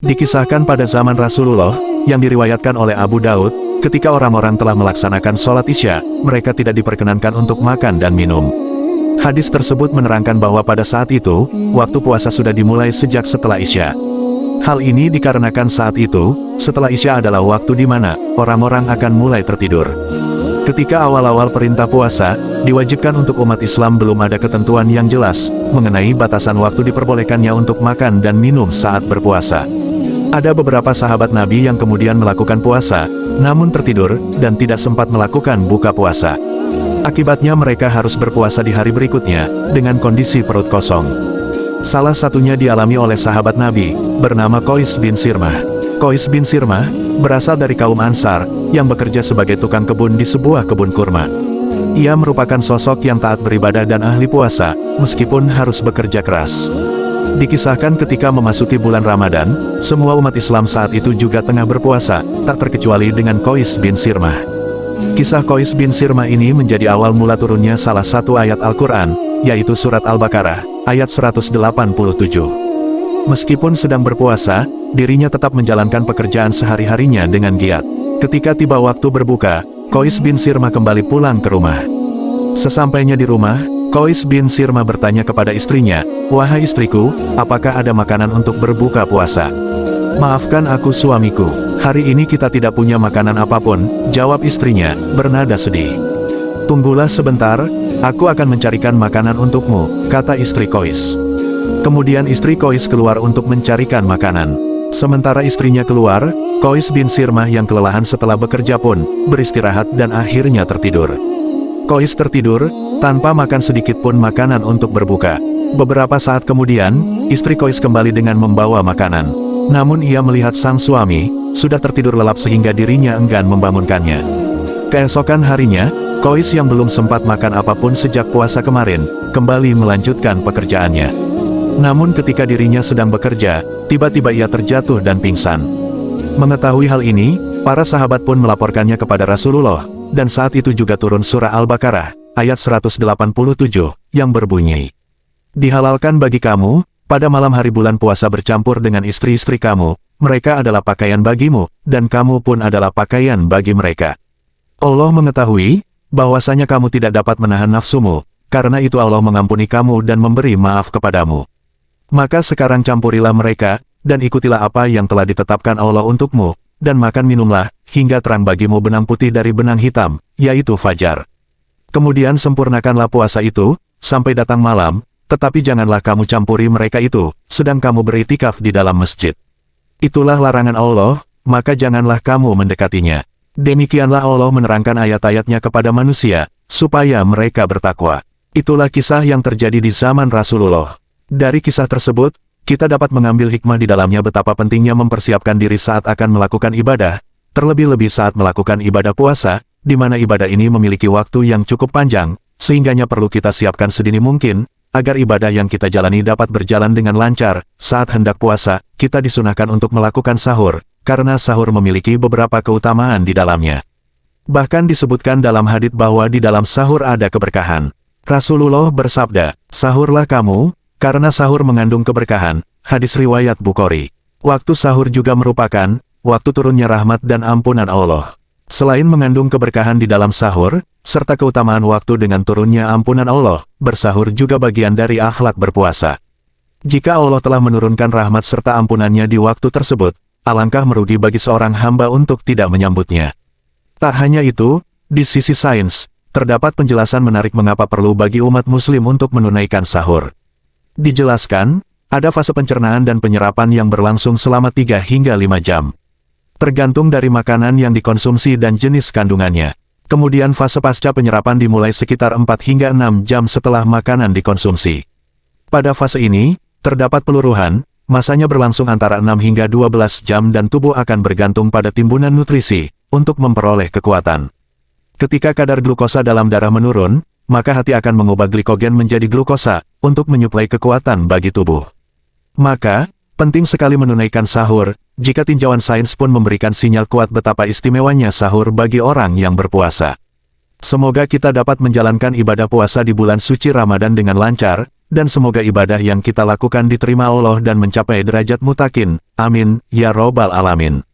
Dikisahkan pada zaman Rasulullah, yang diriwayatkan oleh Abu Daud, ketika orang-orang telah melaksanakan sholat Isya, mereka tidak diperkenankan untuk makan dan minum. Hadis tersebut menerangkan bahwa pada saat itu, waktu puasa sudah dimulai sejak setelah Isya. Hal ini dikarenakan saat itu, setelah Isya adalah waktu di mana orang-orang akan mulai tertidur. Ketika awal-awal perintah puasa, diwajibkan untuk umat Islam belum ada ketentuan yang jelas mengenai batasan waktu diperbolehkannya untuk makan dan minum saat berpuasa. Ada beberapa sahabat Nabi yang kemudian melakukan puasa, namun tertidur dan tidak sempat melakukan buka puasa. Akibatnya mereka harus berpuasa di hari berikutnya, dengan kondisi perut kosong. Salah satunya dialami oleh sahabat Nabi, bernama Qais bin Sirmah. Qais bin Sirmah berasal dari kaum Ansar, yang bekerja sebagai tukang kebun di sebuah kebun kurma. Ia merupakan sosok yang taat beribadah dan ahli puasa, meskipun harus bekerja keras. Dikisahkan ketika memasuki bulan Ramadan, semua umat Islam saat itu juga tengah berpuasa, tak terkecuali dengan Qais bin Sirmah. Kisah Qais bin Sirmah ini menjadi awal mula turunnya salah satu ayat Al-Quran, yaitu surat Al-Baqarah, ayat 187. Meskipun sedang berpuasa, dirinya tetap menjalankan pekerjaan sehari-harinya dengan giat. Ketika tiba waktu berbuka, Qais bin Sirmah kembali pulang ke rumah. Sesampainya di rumah, Qais bin Sirmah bertanya kepada istrinya, "Wahai istriku, apakah ada makanan untuk berbuka puasa?" "Maafkan aku suamiku, hari ini kita tidak punya makanan apapun," jawab istrinya, bernada sedih. "Tunggulah sebentar, aku akan mencarikan makanan untukmu," kata istri Qais. Kemudian istri Qais keluar untuk mencarikan makanan. Sementara istrinya keluar, Qais bin Sirmah yang kelelahan setelah bekerja pun beristirahat dan akhirnya tertidur. Qais tertidur, tanpa makan sedikit pun makanan untuk berbuka. Beberapa saat kemudian, istri Qais kembali dengan membawa makanan. Namun ia melihat sang suami, sudah tertidur lelap sehingga dirinya enggan membangunkannya. Keesokan harinya, Qais yang belum sempat makan apapun sejak puasa kemarin, kembali melanjutkan pekerjaannya. Namun ketika dirinya sedang bekerja, tiba-tiba ia terjatuh dan pingsan. Mengetahui hal ini, para sahabat pun melaporkannya kepada Rasulullah. Dan saat itu juga turun surah Al-Baqarah, ayat 187, yang berbunyi, "Dihalalkan bagi kamu, pada malam hari bulan puasa bercampur dengan istri-istri kamu, mereka adalah pakaian bagimu, dan kamu pun adalah pakaian bagi mereka. Allah mengetahui, bahwasanya kamu tidak dapat menahan nafsumu, karena itu Allah mengampuni kamu dan memberi maaf kepadamu. Maka sekarang campurilah mereka, dan ikutilah apa yang telah ditetapkan Allah untukmu, dan makan minumlah, hingga terang bagimu benang putih dari benang hitam, yaitu fajar. Kemudian sempurnakanlah puasa itu, sampai datang malam, tetapi janganlah kamu campuri mereka itu, sedang kamu beriktikaf di dalam masjid. Itulah larangan Allah, maka janganlah kamu mendekatinya. Demikianlah Allah menerangkan ayat-ayatnya kepada manusia, supaya mereka bertakwa." Itulah kisah yang terjadi di zaman Rasulullah. Dari kisah tersebut, kita dapat mengambil hikmah di dalamnya betapa pentingnya mempersiapkan diri saat akan melakukan ibadah, terlebih-lebih saat melakukan ibadah puasa, di mana ibadah ini memiliki waktu yang cukup panjang, sehingganya perlu kita siapkan sedini mungkin, agar ibadah yang kita jalani dapat berjalan dengan lancar. Saat hendak puasa, kita disunahkan untuk melakukan sahur, karena sahur memiliki beberapa keutamaan di dalamnya. Bahkan disebutkan dalam hadits bahwa di dalam sahur ada keberkahan. Rasulullah bersabda, "Sahurlah kamu, karena sahur mengandung keberkahan." Hadis riwayat Bukhari. Waktu sahur juga merupakan waktu turunnya rahmat dan ampunan Allah. Selain mengandung keberkahan di dalam sahur, serta keutamaan waktu dengan turunnya ampunan Allah, bersahur juga bagian dari akhlak berpuasa. Jika Allah telah menurunkan rahmat serta ampunannya di waktu tersebut, alangkah merugi bagi seorang hamba untuk tidak menyambutnya. Tak hanya itu, di sisi sains, terdapat penjelasan menarik mengapa perlu bagi umat muslim untuk menunaikan sahur. Dijelaskan, ada fase pencernaan dan penyerapan yang berlangsung selama 3 hingga 5 jam. Tergantung dari makanan yang dikonsumsi dan jenis kandungannya. Kemudian fase pasca penyerapan dimulai sekitar 4 hingga 6 jam setelah makanan dikonsumsi. Pada fase ini, terdapat peluruhan, masanya berlangsung antara 6 hingga 12 jam dan tubuh akan bergantung pada timbunan nutrisi, untuk memperoleh kekuatan. Ketika kadar glukosa dalam darah menurun, maka hati akan mengubah glikogen menjadi glukosa, untuk menyuplai kekuatan bagi tubuh. Maka, penting sekali menunaikan sahur, jika tinjauan sains pun memberikan sinyal kuat betapa istimewanya sahur bagi orang yang berpuasa. Semoga kita dapat menjalankan ibadah puasa di bulan suci Ramadan dengan lancar, dan semoga ibadah yang kita lakukan diterima Allah dan mencapai derajat mutakin. Amin, ya robbal alamin.